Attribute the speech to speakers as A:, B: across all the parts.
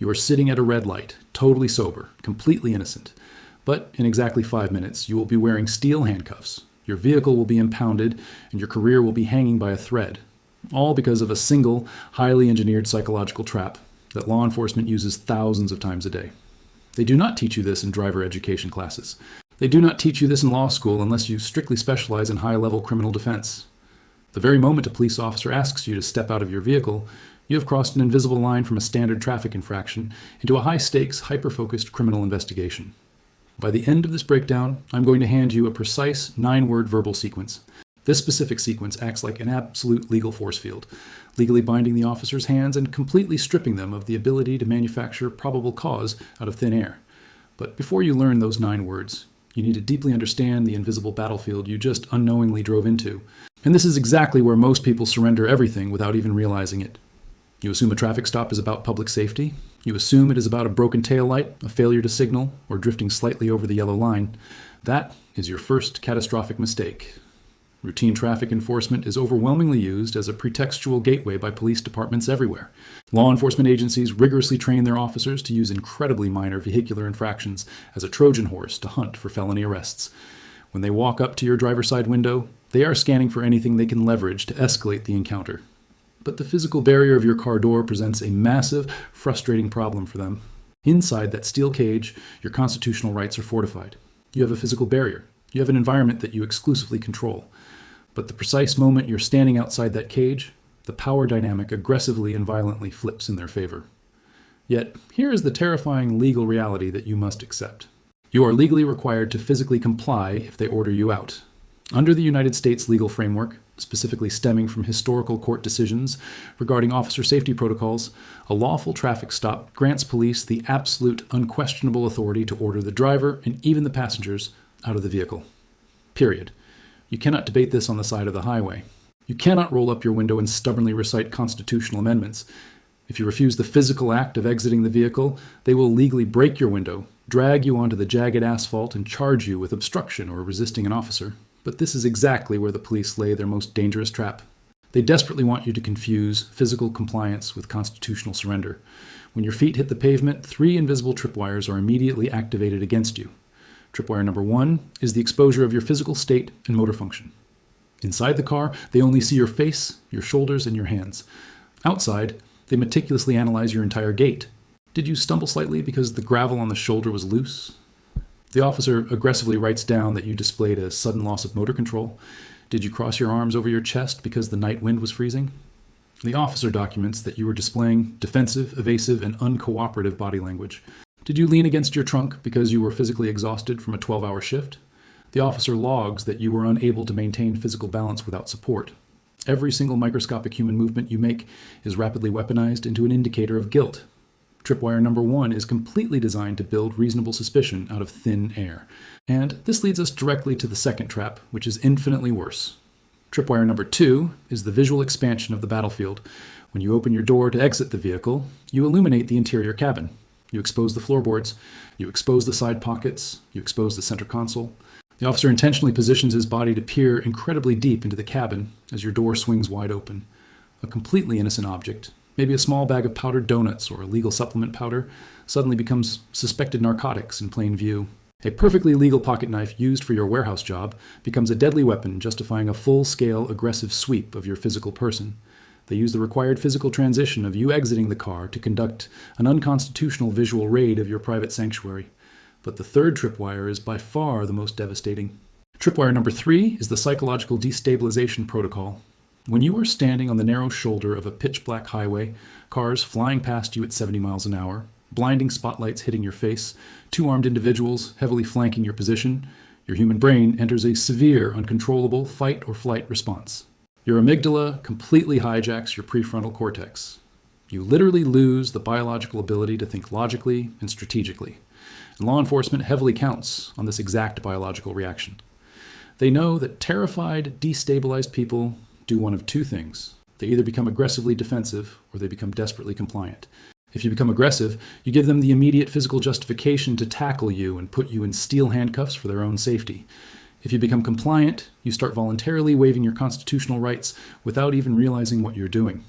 A: You are sitting at a red light, totally sober, completely innocent. But in exactly 5 minutes, you will be wearing steel handcuffs. Your vehicle will be impounded, and your career will be hanging by a thread. All because of a single, highly engineered psychological trap that law enforcement uses thousands of times a day. They do not teach you this in driver education classes. They do not teach you this in law school unless you strictly specialize in high-level criminal defense. The very moment a police officer asks you to step out of your vehicle, you have crossed an invisible line from a standard traffic infraction into a high-stakes, hyper-focused criminal investigation. By the end of this breakdown, I'm going to hand you a precise 9-word verbal sequence. This specific sequence acts like an absolute legal force field, legally binding the officer's hands and completely stripping them of the ability to manufacture probable cause out of thin air. But before you learn those 9 words, you need to deeply understand the invisible battlefield you just unknowingly drove into. And this is exactly where most people surrender everything without even realizing it. You assume a traffic stop is about public safety. You assume it is about a broken taillight, a failure to signal, or drifting slightly over the yellow line. That is your first catastrophic mistake. Routine traffic enforcement is overwhelmingly used as a pretextual gateway by police departments everywhere. Law enforcement agencies rigorously train their officers to use incredibly minor vehicular infractions as a Trojan horse to hunt for felony arrests. When they walk up to your driver's side window, they are scanning for anything they can leverage to escalate the encounter. But the physical barrier of your car door presents a massive, frustrating problem for them. Inside that steel cage, your constitutional rights are fortified. You have a physical barrier. You have an environment that you exclusively control. But the precise moment you're standing outside that cage, the power dynamic aggressively and violently flips in their favor. Yet, here is the terrifying legal reality that you must accept. You are legally required to physically comply if they order you out. Under the United States legal framework, specifically stemming from historical court decisions regarding officer safety protocols, a lawful traffic stop grants police the absolute, unquestionable authority to order the driver and even the passengers out of the vehicle. Period. You cannot debate this on the side of the highway. You cannot roll up your window and stubbornly recite constitutional amendments. If you refuse the physical act of exiting the vehicle, they will legally break your window, drag you onto the jagged asphalt, and charge you with obstruction or resisting an officer. But this is exactly where the police lay their most dangerous trap. They desperately want you to confuse physical compliance with constitutional surrender. When your feet hit the pavement, 3 invisible tripwires are immediately activated against you. Tripwire number 1 is the exposure of your physical state and motor function. Inside the car, they only see your face, your shoulders, and your hands. Outside, they meticulously analyze your entire gait. Did you stumble slightly because the gravel on the shoulder was loose? The officer aggressively writes down that you displayed a sudden loss of motor control. Did you cross your arms over your chest because the night wind was freezing? The officer documents that you were displaying defensive, evasive, and uncooperative body language. Did you lean against your trunk because you were physically exhausted from a 12-hour shift? The officer logs that you were unable to maintain physical balance without support. Every single microscopic human movement you make is rapidly weaponized into an indicator of guilt. Tripwire number 1 is completely designed to build reasonable suspicion out of thin air. And this leads us directly to the second trap, which is infinitely worse. Tripwire number 2 is the visual expansion of the battlefield. When you open your door to exit the vehicle, you illuminate the interior cabin. You expose the floorboards, you expose the side pockets, you expose the center console. The officer intentionally positions his body to peer incredibly deep into the cabin as your door swings wide open. A completely innocent object, maybe a small bag of powdered donuts or illegal supplement powder, suddenly becomes suspected narcotics in plain view. A perfectly legal pocket knife used for your warehouse job becomes a deadly weapon justifying a full-scale aggressive sweep of your physical person. They use the required physical transition of you exiting the car to conduct an unconstitutional visual raid of your private sanctuary. But the third tripwire is by far the most devastating. Tripwire number 3 is the psychological destabilization protocol. When you are standing on the narrow shoulder of a pitch-black highway, cars flying past you at 70 miles an hour, blinding spotlights hitting your face, 2 armed individuals heavily flanking your position, your human brain enters a severe, uncontrollable fight or flight response. Your amygdala completely hijacks your prefrontal cortex. You literally lose the biological ability to think logically and strategically. And law enforcement heavily counts on this exact biological reaction. They know that terrified, destabilized people do one of 2 things. They either become aggressively defensive or they become desperately compliant. If you become aggressive, you give them the immediate physical justification to tackle you and put you in steel handcuffs for their own safety. If you become compliant, you start voluntarily waiving your constitutional rights without even realizing what you're doing.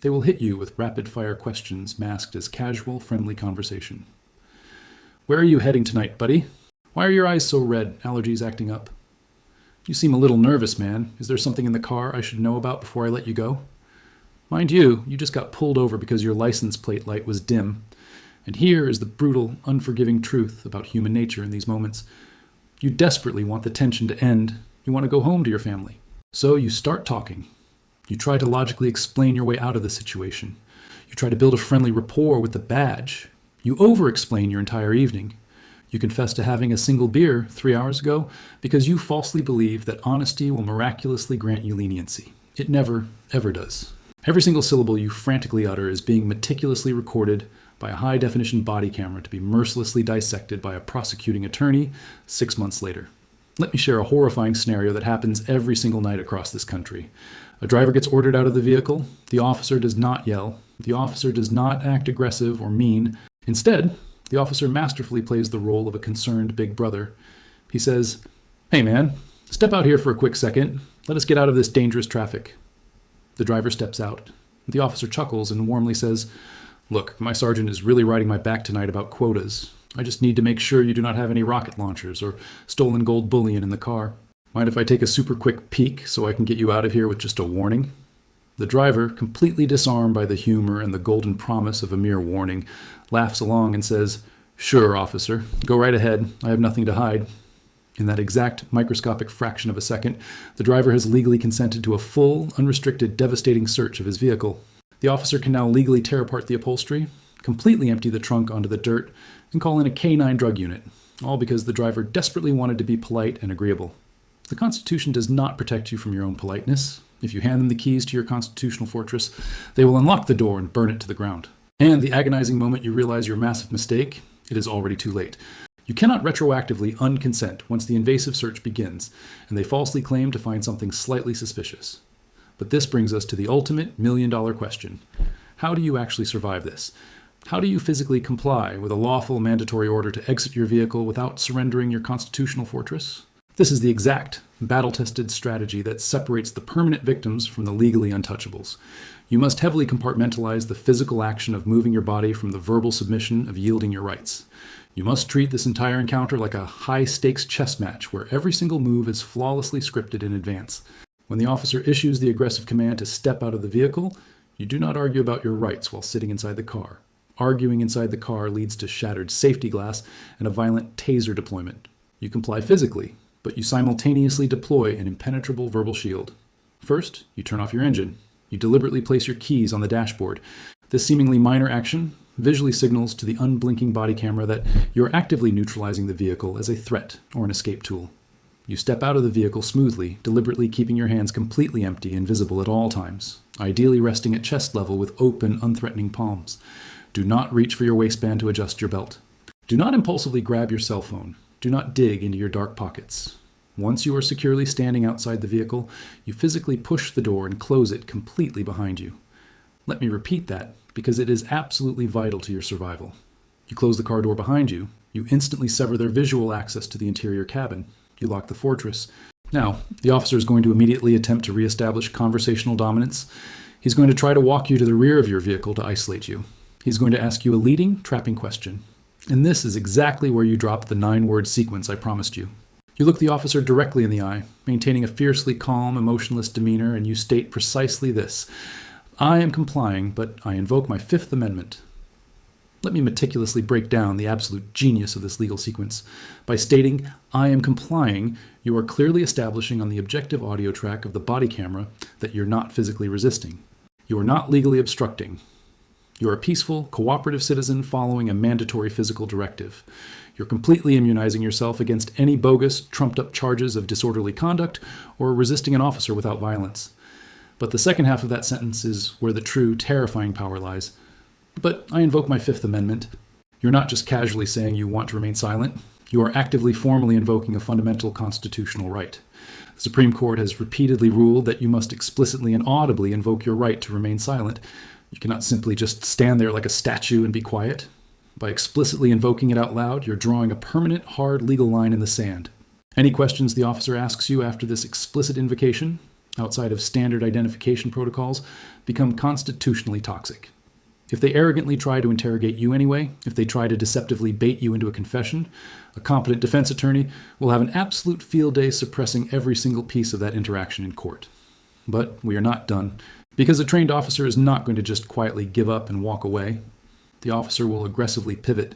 A: They will hit you with rapid-fire questions masked as casual, friendly conversation. Where are you heading tonight, buddy? Why are your eyes so red? Allergies acting up? You seem a little nervous, man. Is there something in the car I should know about before I let you go? Mind you just got pulled over because your license plate light was dim. And here is the brutal, unforgiving truth about human nature in these moments. You desperately want the tension to end. You want to go home to your family. So you start talking. You try to logically explain your way out of the situation. You try to build a friendly rapport with the badge. You over-explain your entire evening. You confess to having a single beer 3 hours ago because you falsely believe that honesty will miraculously grant you leniency. It never, ever does. Every single syllable you frantically utter is being meticulously recorded by a high-definition body camera to be mercilessly dissected by a prosecuting attorney 6 months later. Let me share a horrifying scenario that happens every single night across this country. A driver gets ordered out of the vehicle. The officer does not yell. The officer does not act aggressive or mean. Instead, the officer masterfully plays the role of a concerned big brother. He says, "Hey man, step out here for a quick second. Let us get out of this dangerous traffic." The driver steps out. The officer chuckles and warmly says, "Look, my sergeant is really riding my back tonight about quotas. I just need to make sure you do not have any rocket launchers or stolen gold bullion in the car. Mind if I take a super quick peek so I can get you out of here with just a warning?" The driver, completely disarmed by the humor and the golden promise of a mere warning, laughs along and says, "Sure, officer. Go right ahead. I have nothing to hide." In that exact microscopic fraction of a second, the driver has legally consented to a full, unrestricted, devastating search of his vehicle. The officer can now legally tear apart the upholstery, completely empty the trunk onto the dirt, and call in a canine drug unit, all because the driver desperately wanted to be polite and agreeable. The Constitution does not protect you from your own politeness. If you hand them the keys to your constitutional fortress, they will unlock the door and burn it to the ground. And the agonizing moment you realize your massive mistake, it is already too late. You cannot retroactively unconsent once the invasive search begins, and they falsely claim to find something slightly suspicious. But this brings us to the ultimate million-dollar question. How do you actually survive this? How do you physically comply with a lawful mandatory order to exit your vehicle without surrendering your constitutional fortress? This is the exact, battle-tested strategy that separates the permanent victims from the legally untouchables. You must heavily compartmentalize the physical action of moving your body from the verbal submission of yielding your rights. You must treat this entire encounter like a high-stakes chess match where every single move is flawlessly scripted in advance. When the officer issues the aggressive command to step out of the vehicle, you do not argue about your rights while sitting inside the car. Arguing inside the car leads to shattered safety glass and a violent taser deployment. You comply physically, but you simultaneously deploy an impenetrable verbal shield. First, you turn off your engine. You deliberately place your keys on the dashboard. This seemingly minor action visually signals to the unblinking body camera that you're actively neutralizing the vehicle as a threat or an escape tool. You step out of the vehicle smoothly, deliberately keeping your hands completely empty and visible at all times, ideally resting at chest level with open, unthreatening palms. Do not reach for your waistband to adjust your belt. Do not impulsively grab your cell phone. Do not dig into your dark pockets. Once you are securely standing outside the vehicle, you physically push the door and close it completely behind you. Let me repeat that, because it is absolutely vital to your survival. You close the car door behind you. You instantly sever their visual access to the interior cabin. You lock the fortress. Now, the officer is going to immediately attempt to reestablish conversational dominance. He's going to try to walk you to the rear of your vehicle to isolate you. He's going to ask you a leading, trapping question. And this is exactly where you drop the 9-word sequence I promised you. You look the officer directly in the eye, maintaining a fiercely calm, emotionless demeanor, and you state precisely this: "I am complying, but I invoke my Fifth Amendment." Let me meticulously break down the absolute genius of this legal sequence. By stating, "I am complying," you are clearly establishing on the objective audio track of the body camera that you're not physically resisting. You are not legally obstructing. You're a peaceful, cooperative citizen following a mandatory physical directive. You're completely immunizing yourself against any bogus, trumped-up charges of disorderly conduct or resisting an officer without violence. But the second half of that sentence is where the true, terrifying power lies. "But I invoke my Fifth Amendment." You're not just casually saying you want to remain silent. You are actively, formally invoking a fundamental constitutional right. The Supreme Court has repeatedly ruled that you must explicitly and audibly invoke your right to remain silent. You cannot simply just stand there like a statue and be quiet. By explicitly invoking it out loud, you're drawing a permanent, hard legal line in the sand. Any questions the officer asks you after this explicit invocation, outside of standard identification protocols, become constitutionally toxic. If they arrogantly try to interrogate you anyway, if they try to deceptively bait you into a confession, a competent defense attorney will have an absolute field day suppressing every single piece of that interaction in court. But we are not done, because a trained officer is not going to just quietly give up and walk away. The officer will aggressively pivot.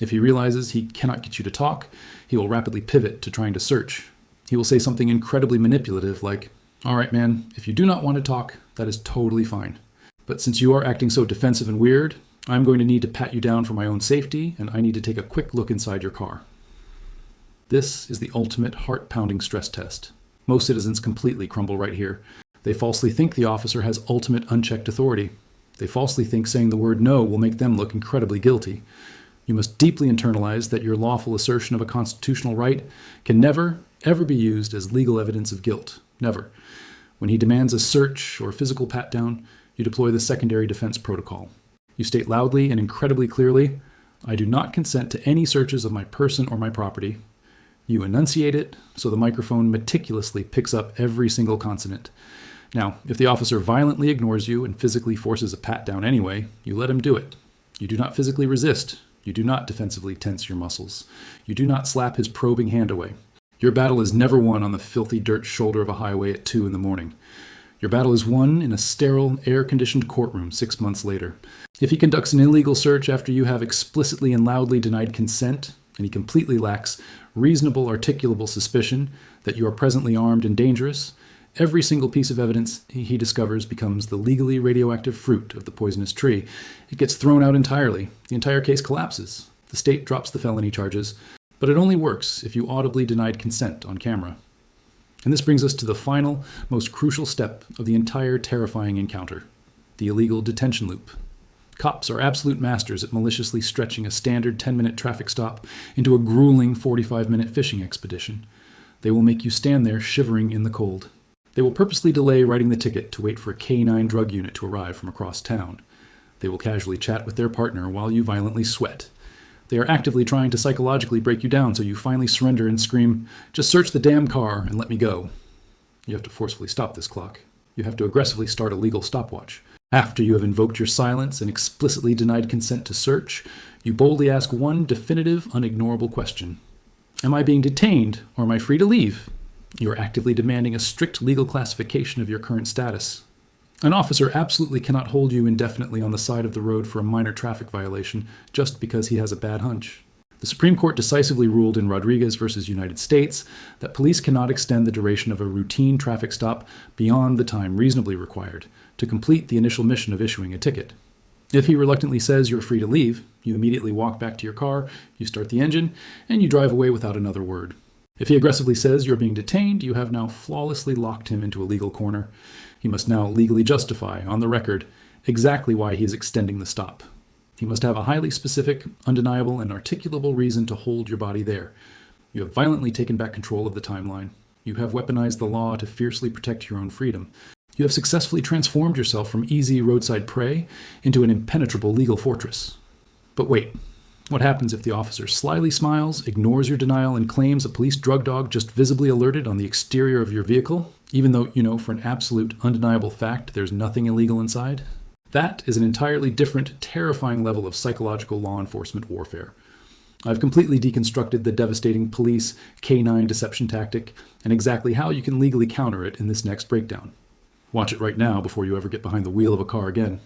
A: If he realizes he cannot get you to talk, he will rapidly pivot to trying to search. He will say something incredibly manipulative like, "All right, man, if you do not want to talk, that is totally fine. But since you are acting so defensive and weird, I'm going to need to pat you down for my own safety, and I need to take a quick look inside your car." This is the ultimate heart-pounding stress test. Most citizens completely crumble right here. They falsely think the officer has ultimate unchecked authority. They falsely think saying the word no will make them look incredibly guilty. You must deeply internalize that your lawful assertion of a constitutional right can never, ever be used as legal evidence of guilt. Never. When he demands a search or physical pat-down, you deploy the secondary defense protocol. You state loudly and incredibly clearly, "I do not consent to any searches of my person or my property." You enunciate it so the microphone meticulously picks up every single consonant. Now, if the officer violently ignores you and physically forces a pat-down anyway, you let him do it. You do not physically resist. You do not defensively tense your muscles. You do not slap his probing hand away. Your battle is never won on the filthy dirt shoulder of a highway at 2 a.m. Your battle is won in a sterile, air-conditioned courtroom 6 months later. If he conducts an illegal search after you have explicitly and loudly denied consent, and he completely lacks reasonable articulable suspicion that you are presently armed and dangerous, every single piece of evidence he discovers becomes the legally radioactive fruit of the poisonous tree. It gets thrown out entirely. The entire case collapses. The state drops the felony charges, but it only works if you audibly denied consent on camera. And this brings us to the final, most crucial step of the entire terrifying encounter, the illegal detention loop. Cops are absolute masters at maliciously stretching a standard 10-minute traffic stop into a grueling 45-minute fishing expedition. They will make you stand there shivering in the cold. They will purposely delay writing the ticket to wait for a K-9 drug unit to arrive from across town. They will casually chat with their partner while you violently sweat. They are actively trying to psychologically break you down so you finally surrender and scream, "Just search the damn car and let me go." You have to forcefully stop this clock. You have to aggressively start a legal stopwatch. After you have invoked your silence and explicitly denied consent to search, you boldly ask one definitive, unignorable question. Am I being detained, or am I free to leave? You are actively demanding a strict legal classification of your current status. An officer absolutely cannot hold you indefinitely on the side of the road for a minor traffic violation just because he has a bad hunch. The Supreme Court decisively ruled in Rodriguez versus United States that police cannot extend the duration of a routine traffic stop beyond the time reasonably required to complete the initial mission of issuing a ticket. If he reluctantly says you're free to leave, you immediately walk back to your car, you start the engine, and you drive away without another word. If he aggressively says you're being detained, you have now flawlessly locked him into a legal corner. He must now legally justify, on the record, exactly why he is extending the stop. He must have a highly specific, undeniable, and articulable reason to hold your body there. You have violently taken back control of the timeline. You have weaponized the law to fiercely protect your own freedom. You have successfully transformed yourself from easy roadside prey into an impenetrable legal fortress. But wait, what happens if the officer slyly smiles, ignores your denial, and claims a police drug dog just visibly alerted on the exterior of your vehicle, even though you know for an absolute, undeniable fact there's nothing illegal inside? That is an entirely different, terrifying level of psychological law enforcement warfare. I've completely deconstructed the devastating police K-9 deception tactic and exactly how you can legally counter it in this next breakdown. Watch it right now before you ever get behind the wheel of a car again.